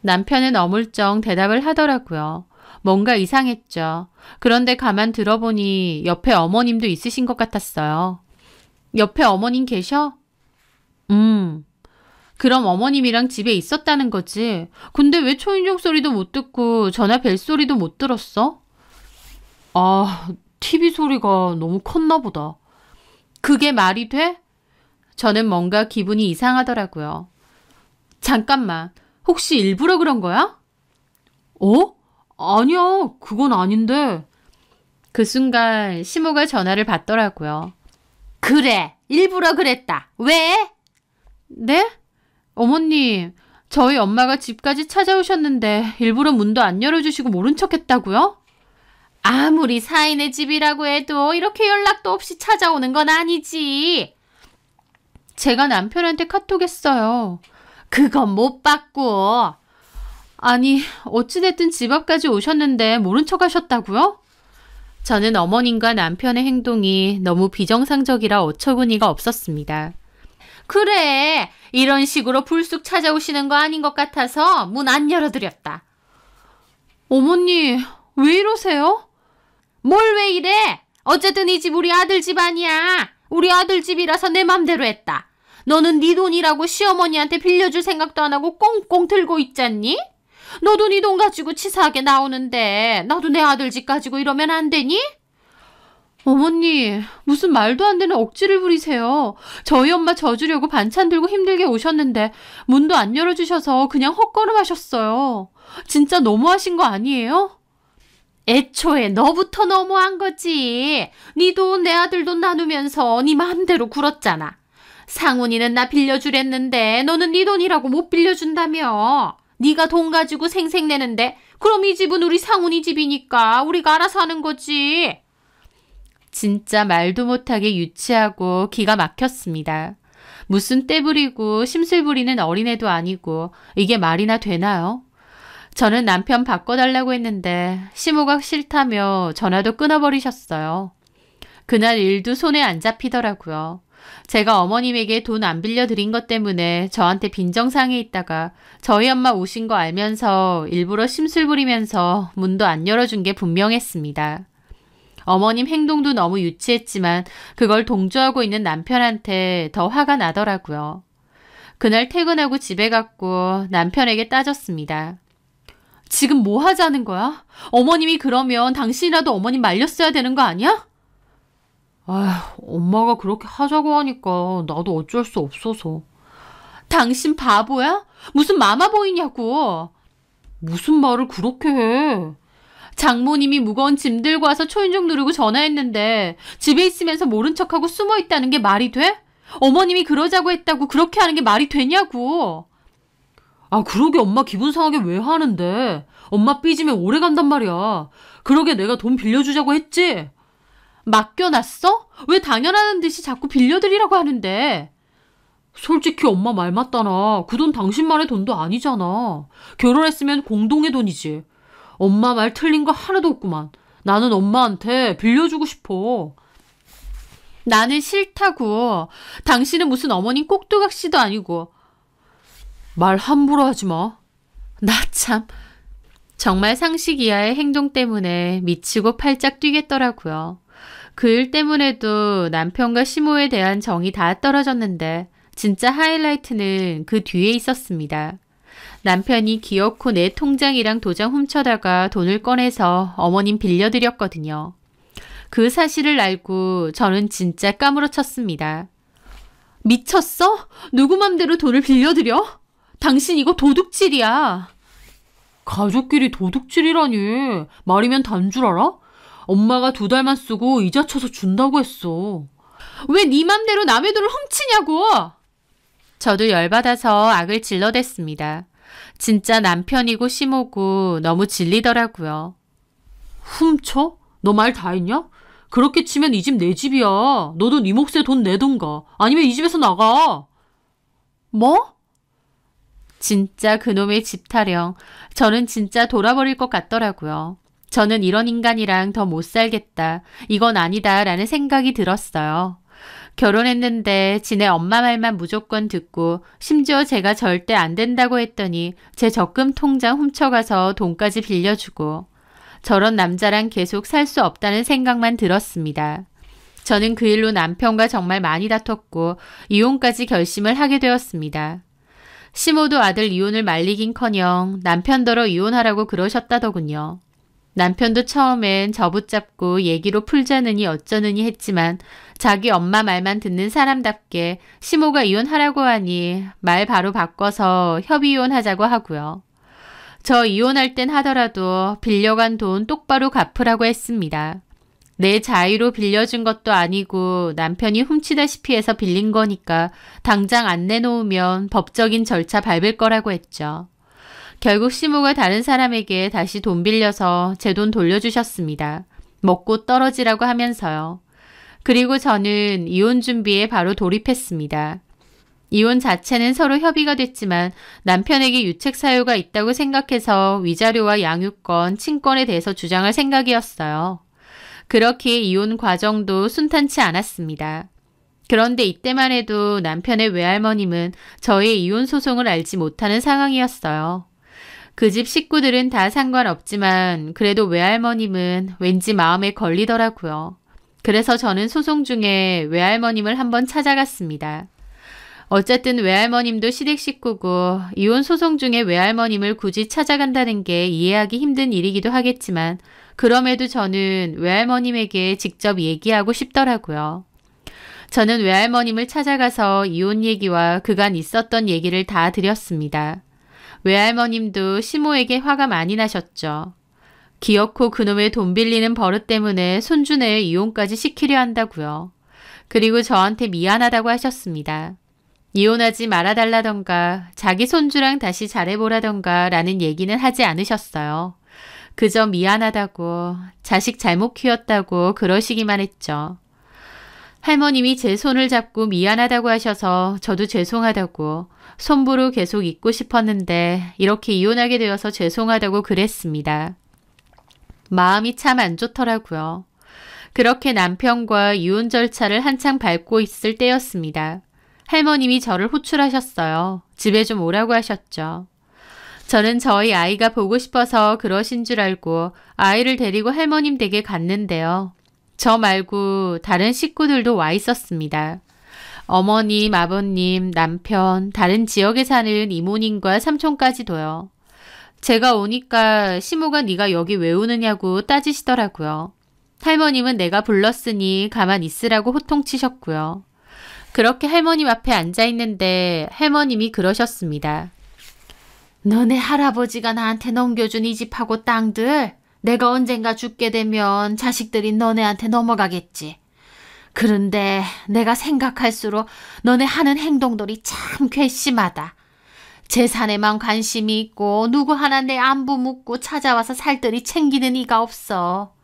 남편은 어물쩡 대답을 하더라고요. 뭔가 이상했죠. 그런데 가만 들어보니 옆에 어머님도 있으신 것 같았어요. 옆에 어머님 계셔? 그럼 어머님이랑 집에 있었다는 거지. 근데 왜 초인종 소리도 못 듣고 전화 벨 소리도 못 들었어? 아, TV 소리가 너무 컸나 보다. 그게 말이 돼? 저는 뭔가 기분이 이상하더라고요. 잠깐만, 혹시 일부러 그런 거야? 어? 아니야, 그건 아닌데. 그 순간 시모가 전화를 받더라고요. 그래, 일부러 그랬다. 왜? 네? 어머님, 저희 엄마가 집까지 찾아오셨는데 일부러 문도 안 열어주시고 모른 척 했다고요? 아무리 사인의 집이라고 해도 이렇게 연락도 없이 찾아오는 건 아니지. 제가 남편한테 카톡했어요. 그건 못 받고. 아니, 어찌됐든 집 앞까지 오셨는데 모른 척 하셨다고요? 저는 어머님과 남편의 행동이 너무 비정상적이라 어처구니가 없었습니다. 그래, 이런 식으로 불쑥 찾아오시는 거 아닌 것 같아서 문 안 열어드렸다. 어머니, 왜 이러세요? 뭘 왜 이래? 어쨌든 이 집 우리 아들 집 아니야. 우리 아들 집이라서 내 맘대로 했다. 너는 네 돈이라고 시어머니한테 빌려줄 생각도 안 하고 꽁꽁 들고 있잖니? 너도 네 돈 가지고 치사하게 나오는데 나도 내 아들 집 가지고 이러면 안 되니? 어머니, 무슨 말도 안 되는 억지를 부리세요. 저희 엄마 져주려고 반찬 들고 힘들게 오셨는데 문도 안 열어주셔서 그냥 헛걸음하셨어요. 진짜 너무하신 거 아니에요? 애초에 너부터 너무한 거지. 네 돈 내 아들 돈 나누면서 네 마음대로 굴었잖아. 상훈이는 나 빌려주랬는데 너는 네 돈이라고 못 빌려준다며. 네가 돈 가지고 생색내는데 그럼 이 집은 우리 상훈이 집이니까 우리가 알아서 하는 거지. 진짜 말도 못하게 유치하고 기가 막혔습니다. 무슨 떼부리고 심술부리는 어린애도 아니고 이게 말이나 되나요? 저는 남편 바꿔달라고 했는데 시모가 싫다며 전화도 끊어버리셨어요. 그날 일도 손에 안 잡히더라고요. 제가 어머님에게 돈 안 빌려드린 것 때문에 저한테 빈정상해 있다가 저희 엄마 오신 거 알면서 일부러 심술 부리면서 문도 안 열어준 게 분명했습니다. 어머님 행동도 너무 유치했지만 그걸 동조하고 있는 남편한테 더 화가 나더라고요. 그날 퇴근하고 집에 갔고 남편에게 따졌습니다. 지금 뭐 하자는 거야? 어머님이 그러면 당신이라도 어머님 말렸어야 되는 거 아니야? 아휴, 엄마가 그렇게 하자고 하니까 나도 어쩔 수 없어서. 당신 바보야? 무슨 마마보이냐고. 무슨 말을 그렇게 해? 장모님이 무거운 짐 들고 와서 초인종 누르고 전화했는데 집에 있으면서 모른 척하고 숨어 있다는 게 말이 돼? 어머님이 그러자고 했다고 그렇게 하는 게 말이 되냐고. 아, 그러게 엄마 기분 상하게 왜 하는데? 엄마 삐지면 오래 간단 말이야. 그러게 내가 돈 빌려주자고 했지? 맡겨놨어? 왜 당연하는 듯이 자꾸 빌려드리라고 하는데. 솔직히 엄마 말 맞다나. 그 돈 당신만의 돈도 아니잖아. 결혼했으면 공동의 돈이지. 엄마 말 틀린 거 하나도 없구만. 나는 엄마한테 빌려주고 싶어. 나는 싫다고. 당신은 무슨 어머님 꼭두각시도 아니고. 말 함부로 하지 마. 나 참. 정말 상식 이하의 행동 때문에 미치고 팔짝 뛰겠더라고요. 그 일 때문에도 남편과 시모에 대한 정이 다 떨어졌는데 진짜 하이라이트는 그 뒤에 있었습니다. 남편이 기어코 내 통장이랑 도장 훔쳐다가 돈을 꺼내서 어머님 빌려드렸거든요. 그 사실을 알고 저는 진짜 까무러쳤습니다. 미쳤어? 누구 맘대로 돈을 빌려드려? 당신 이거 도둑질이야. 가족끼리 도둑질이라니. 말이면 단 줄 알아? 엄마가 2달만 쓰고 이자 쳐서 준다고 했어. 왜 네 맘대로 남의 돈을 훔치냐고. 저도 열받아서 악을 질러댔습니다. 진짜 남편이고 시모고 너무 질리더라고요. 훔쳐? 너 말 다 했냐? 그렇게 치면 이 집 내 집이야. 너도 네 몫에 돈 내던가. 아니면 이 집에서 나가. 뭐? 진짜 그놈의 집 타령. 저는 진짜 돌아버릴 것 같더라고요. 저는 이런 인간이랑 더 못 살겠다. 이건 아니다 라는 생각이 들었어요. 결혼했는데 지네 엄마 말만 무조건 듣고 심지어 제가 절대 안 된다고 했더니 제 적금 통장 훔쳐가서 돈까지 빌려주고 저런 남자랑 계속 살 수 없다는 생각만 들었습니다. 저는 그 일로 남편과 정말 많이 다퉜고 이혼까지 결심을 하게 되었습니다. 시모도 아들 이혼을 말리긴커녕 남편더러 이혼하라고 그러셨다더군요. 남편도 처음엔 저 붙잡고 얘기로 풀자느니 어쩌느니 했지만 자기 엄마 말만 듣는 사람답게 시모가 이혼하라고 하니 말 바로 바꿔서 협의 이혼하자고 하고요. 저 이혼할 땐 하더라도 빌려간 돈 똑바로 갚으라고 했습니다. 내 자의로 빌려준 것도 아니고 남편이 훔치다시피 해서 빌린 거니까 당장 안 내놓으면 법적인 절차 밟을 거라고 했죠. 결국 시모가 다른 사람에게 다시 돈 빌려서 제 돈 돌려주셨습니다. 먹고 떨어지라고 하면서요. 그리고 저는 이혼 준비에 바로 돌입했습니다. 이혼 자체는 서로 협의가 됐지만 남편에게 유책 사유가 있다고 생각해서 위자료와 양육권, 친권에 대해서 주장할 생각이었어요. 그렇기에 이혼 과정도 순탄치 않았습니다. 그런데 이때만 해도 남편의 외할머님은 저의 이혼 소송을 알지 못하는 상황이었어요. 그 집 식구들은 다 상관없지만 그래도 외할머님은 왠지 마음에 걸리더라고요. 그래서 저는 소송 중에 외할머님을 한번 찾아갔습니다. 어쨌든 외할머님도 시댁 식구고 이혼 소송 중에 외할머님을 굳이 찾아간다는 게 이해하기 힘든 일이기도 하겠지만 그럼에도 저는 외할머님에게 직접 얘기하고 싶더라고요. 저는 외할머님을 찾아가서 이혼 얘기와 그간 있었던 얘기를 다 드렸습니다. 외할머님도 시모에게 화가 많이 나셨죠. 기어코 그놈의 돈 빌리는 버릇 때문에 손주네 이혼까지 시키려 한다고요. 그리고 저한테 미안하다고 하셨습니다. 이혼하지 말아달라던가 자기 손주랑 다시 잘해보라던가 라는 얘기는 하지 않으셨어요. 그저 미안하다고 자식 잘못 키웠다고 그러시기만 했죠. 할머님이 제 손을 잡고 미안하다고 하셔서 저도 죄송하다고 손부로 계속 있고 싶었는데 이렇게 이혼하게 되어서 죄송하다고 그랬습니다. 마음이 참 안 좋더라고요. 그렇게 남편과 이혼 절차를 한창 밟고 있을 때였습니다. 할머님이 저를 호출하셨어요. 집에 좀 오라고 하셨죠. 저는 저희 아이가 보고 싶어서 그러신 줄 알고 아이를 데리고 할머님 댁에 갔는데요. 저 말고 다른 식구들도 와 있었습니다. 어머님, 아버님, 남편, 다른 지역에 사는 이모님과 삼촌까지도요. 제가 오니까 시모가 네가 여기 왜 오느냐고 따지시더라고요. 할머님은 내가 불렀으니 가만 있으라고 호통치셨고요. 그렇게 할머님 앞에 앉아있는데 할머님이 그러셨습니다. 너네 할아버지가 나한테 넘겨준 이 집하고 땅들 내가 언젠가 죽게 되면 자식들이 너네한테 넘어가겠지. 그런데 내가 생각할수록 너네 하는 행동들이 참 괘씸하다. 재산에만 관심이 있고 누구 하나 내 안부 묻고 찾아와서 살뜰히 챙기는 이가 없어.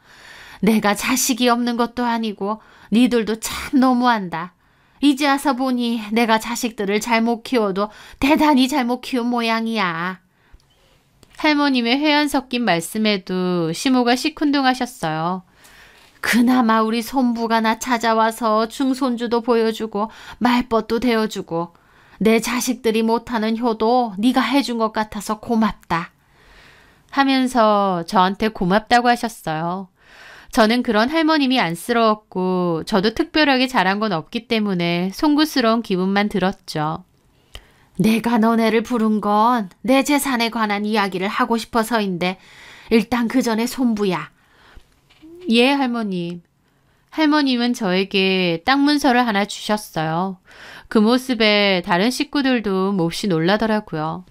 내가 자식이 없는 것도 아니고 니들도 참 너무한다. 이제 와서 보니 내가 자식들을 잘못 키워도 대단히 잘못 키운 모양이야. 할머님의 회한 섞인 말씀에도 시모가 시큰둥하셨어요. 그나마 우리 손부가 나 찾아와서 중손주도 보여주고 말벗도 대어주고 내 자식들이 못하는 효도 네가 해준 것 같아서 고맙다. 하면서 저한테 고맙다고 하셨어요. 저는 그런 할머님이 안쓰러웠고 저도 특별하게 잘한 건 없기 때문에 송구스러운 기분만 들었죠. 내가 너네를 부른 건 내 재산에 관한 이야기를 하고 싶어서인데 일단 그 전에 손부야. 예, 할머님. 할머님은 저에게 땅 문서를 하나 주셨어요. 그 모습에 다른 식구들도 몹시 놀라더라고요.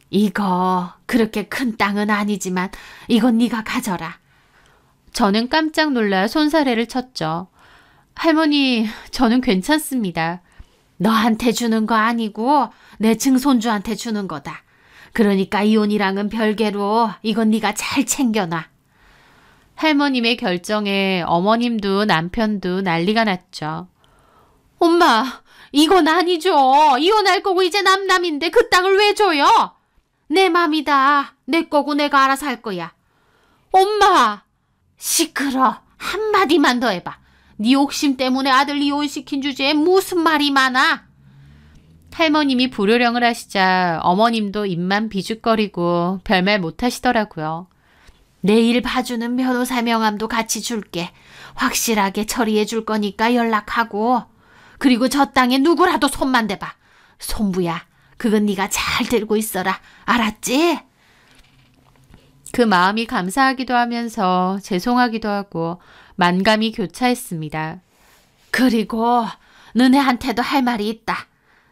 이거 그렇게 큰 땅은 아니지만 이건 네가 가져라. 저는 깜짝 놀라 손사래를 쳤죠. 할머니, 저는 괜찮습니다. 너한테 주는 거 아니고 내 증손주한테 주는 거다. 그러니까 이혼이랑은 별개로 이건 네가 잘 챙겨놔. 할머님의 결정에 어머님도 남편도 난리가 났죠. 엄마, 이건 아니죠. 이혼할 거고 이제 남남인데 그 땅을 왜 줘요? 내 맘이다. 내 거고 내가 알아서 할 거야. 엄마! 시끄러. 한마디만 더 해봐. 네 욕심 때문에 아들 이혼시킨 주제에 무슨 말이 많아? 할머님이 불효령을 하시자 어머님도 입만 비죽거리고 별말 못하시더라고요. 내일 봐주는 변호사 명함도 같이 줄게. 확실하게 처리해 줄 거니까 연락하고. 그리고 저 땅에 누구라도 손만 대봐. 손부야, 그건 네가 잘 들고 있어라. 알았지? 그 마음이 감사하기도 하면서 죄송하기도 하고 만감이 교차했습니다. 그리고 너네한테도 할 말이 있다.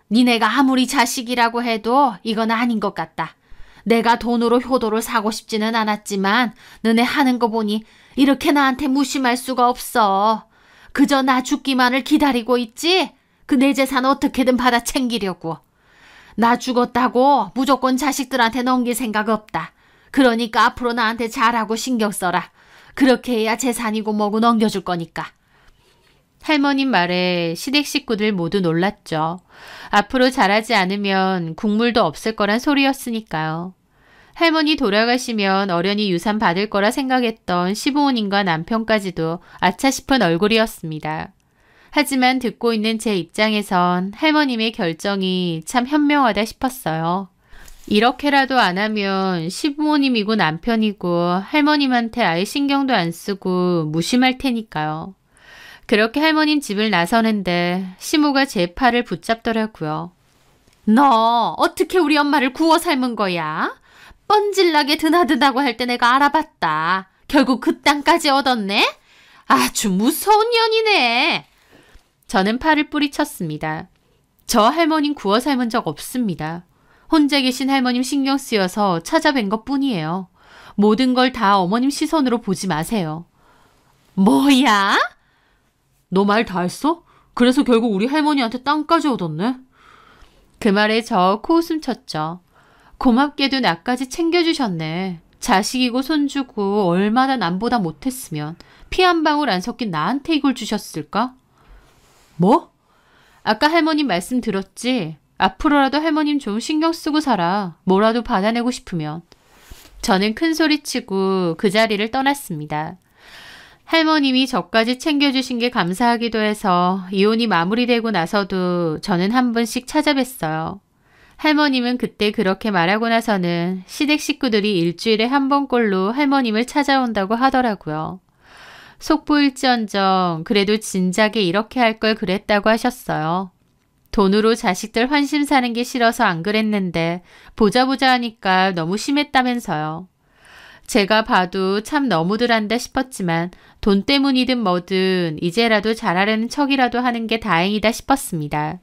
니네가 아무리 자식이라고 해도 이건 아닌 것 같다. 내가 돈으로 효도를 사고 싶지는 않았지만 너네 하는 거 보니 이렇게 나한테 무심할 수가 없어. 그저 나 죽기만을 기다리고 있지? 그 내 재산 어떻게든 받아 챙기려고. 나 죽었다고 무조건 자식들한테 넘길 생각 없다. 그러니까 앞으로 나한테 잘하고 신경 써라. 그렇게 해야 재산이고 뭐고 넘겨줄 거니까. 할머님 말에 시댁 식구들 모두 놀랐죠. 앞으로 잘하지 않으면 국물도 없을 거란 소리였으니까요. 할머니 돌아가시면 어련히 유산 받을 거라 생각했던 시부모님과 남편까지도 아차 싶은 얼굴이었습니다. 하지만 듣고 있는 제 입장에선 할머님의 결정이 참 현명하다 싶었어요. 이렇게라도 안 하면 시부모님이고 남편이고 할머님한테 아예 신경도 안 쓰고 무심할 테니까요. 그렇게 할머님 집을 나서는데 시모가 제 팔을 붙잡더라고요. 너 어떻게 우리 엄마를 구워 삶은 거야? 뻔질나게 드나드나고 할 때 내가 알아봤다. 결국 그 땅까지 얻었네? 아주 무서운 년이네. 저는 팔을 뿌리쳤습니다. 저 할머님 구워 삶은 적 없습니다. 혼자 계신 할머님 신경 쓰여서 찾아뵌 것뿐이에요. 모든 걸 다 어머님 시선으로 보지 마세요. 뭐야? 너 말 다 했어? 그래서 결국 우리 할머니한테 땅까지 얻었네? 그 말에 저 코웃음 쳤죠. 고맙게도 나까지 챙겨주셨네. 자식이고 손주고 얼마나 남보다 못했으면 피 한 방울 안 섞인 나한테 이걸 주셨을까? 뭐? 아까 할머님 말씀 들었지? 앞으로라도 할머님 좀 신경 쓰고 살아. 뭐라도 받아내고 싶으면. 저는 큰 소리치고 그 자리를 떠났습니다. 할머님이 저까지 챙겨주신 게 감사하기도 해서 이혼이 마무리되고 나서도 저는 한 번씩 찾아뵀어요. 할머님은 그때 그렇게 말하고 나서는 시댁 식구들이 일주일에 한 번꼴로 할머님을 찾아온다고 하더라고요. 속보일지언정 그래도 진작에 이렇게 할 걸 그랬다고 하셨어요. 돈으로 자식들 환심 사는 게 싫어서 안 그랬는데 보자 하니까 너무 심했다면서요. 제가 봐도 참 너무들 한다 싶었지만 돈 때문이든 뭐든 이제라도 잘하려는 척이라도 하는 게 다행이다 싶었습니다.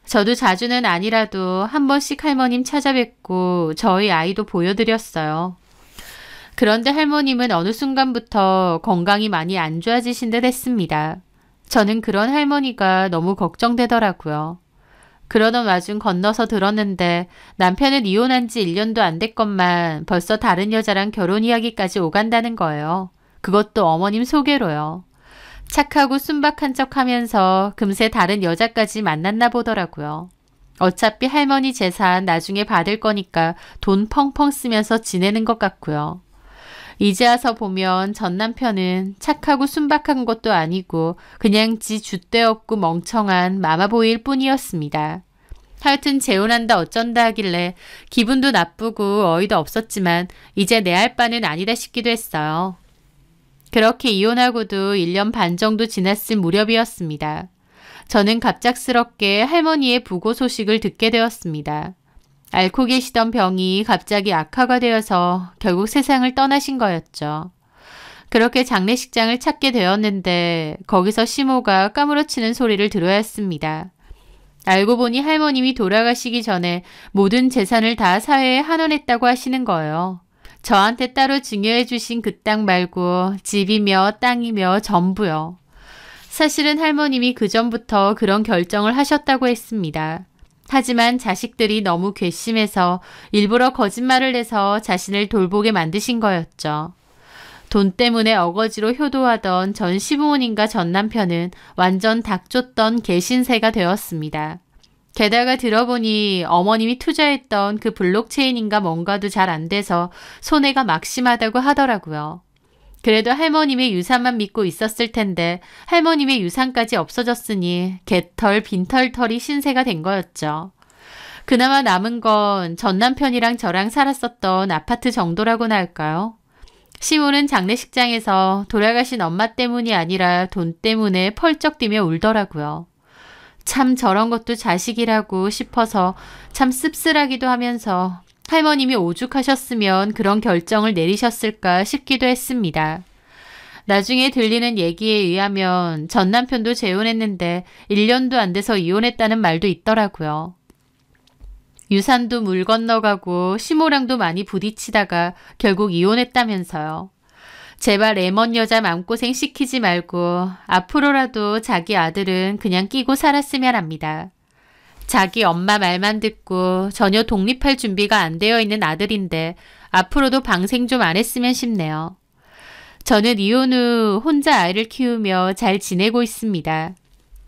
저도 자주는 아니라도 한 번씩 할머님 찾아뵙고 저희 아이도 보여드렸어요. 그런데 할머님은 어느 순간부터 건강이 많이 안 좋아지신 듯 했습니다. 저는 그런 할머니가 너무 걱정되더라고요. 그러던 와중 건너서 들었는데 남편은 이혼한 지 1년도 안 됐건만 벌써 다른 여자랑 결혼 이야기까지 오간다는 거예요. 그것도 어머님 소개로요. 착하고 순박한 척하면서 금세 다른 여자까지 만났나 보더라고요. 어차피 할머니 재산 나중에 받을 거니까 돈 펑펑 쓰면서 지내는 것 같고요. 이제 와서 보면 전 남편은 착하고 순박한 것도 아니고 그냥 지 줏대 없고 멍청한 마마보이일 뿐이었습니다. 하여튼 재혼한다 어쩐다 하길래 기분도 나쁘고 어이도 없었지만 이제 내 할 바는 아니다 싶기도 했어요. 그렇게 이혼하고도 1년 반 정도 지났을 무렵이었습니다. 저는 갑작스럽게 할머니의 부고 소식을 듣게 되었습니다. 앓고 계시던 병이 갑자기 악화가 되어서 결국 세상을 떠나신 거였죠. 그렇게 장례식장을 찾게 되었는데 거기서 시모가 까무러치는 소리를 들어야 했습니다. 알고 보니 할머님이 돌아가시기 전에 모든 재산을 다 사회에 환원했다고 하시는 거예요. 저한테 따로 증여해 주신 그 땅 말고 집이며 땅이며 전부요. 사실은 할머님이 그전부터 그런 결정을 하셨다고 했습니다. 하지만 자식들이 너무 괘씸해서 일부러 거짓말을 해서 자신을 돌보게 만드신 거였죠. 돈 때문에 어거지로 효도하던 전 시부모님과 전 남편은 완전 닥쳤던 개신세가 되었습니다. 게다가 들어보니 어머님이 투자했던 그 블록체인인가 뭔가도 잘 안 돼서 손해가 막심하다고 하더라고요. 그래도 할머님의 유산만 믿고 있었을 텐데 할머님의 유산까지 없어졌으니 개털, 빈털털이 신세가 된 거였죠. 그나마 남은 건 전 남편이랑 저랑 살았었던 아파트 정도라고나 할까요? 시모는 장례식장에서 돌아가신 엄마 때문이 아니라 돈 때문에 펄쩍 뛰며 울더라고요. 참 저런 것도 자식이라고 싶어서 참 씁쓸하기도 하면서 할머님이 오죽하셨으면 그런 결정을 내리셨을까 싶기도 했습니다. 나중에 들리는 얘기에 의하면 전 남편도 재혼했는데 1년도 안 돼서 이혼했다는 말도 있더라고요. 유산도 물 건너가고 시모랑도 많이 부딪히다가 결국 이혼했다면서요. 제발 레몬 여자 마음고생 시키지 말고 앞으로라도 자기 아들은 그냥 끼고 살았으면 합니다. 자기 엄마 말만 듣고 전혀 독립할 준비가 안 되어 있는 아들인데 앞으로도 방생 좀 안 했으면 싶네요. 저는 이혼 후 혼자 아이를 키우며 잘 지내고 있습니다.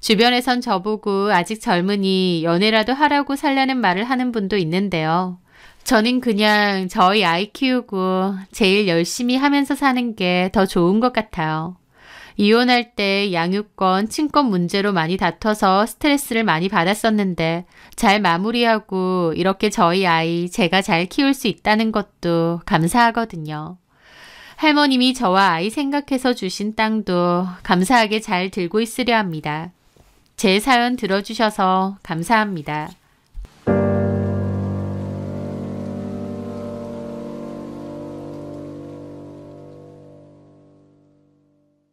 주변에선 저보고 아직 젊으니 연애라도 하라고 살라는 말을 하는 분도 있는데요. 저는 그냥 저희 아이 키우고 제일 열심히 하면서 사는 게 더 좋은 것 같아요. 이혼할 때 양육권, 친권 문제로 많이 다퉈서 스트레스를 많이 받았었는데 잘 마무리하고 이렇게 저희 아이 제가 잘 키울 수 있다는 것도 감사하거든요. 할머님이 저와 아이 생각해서 주신 땅도 감사하게 잘 들고 있으려 합니다. 제 사연 들어주셔서 감사합니다.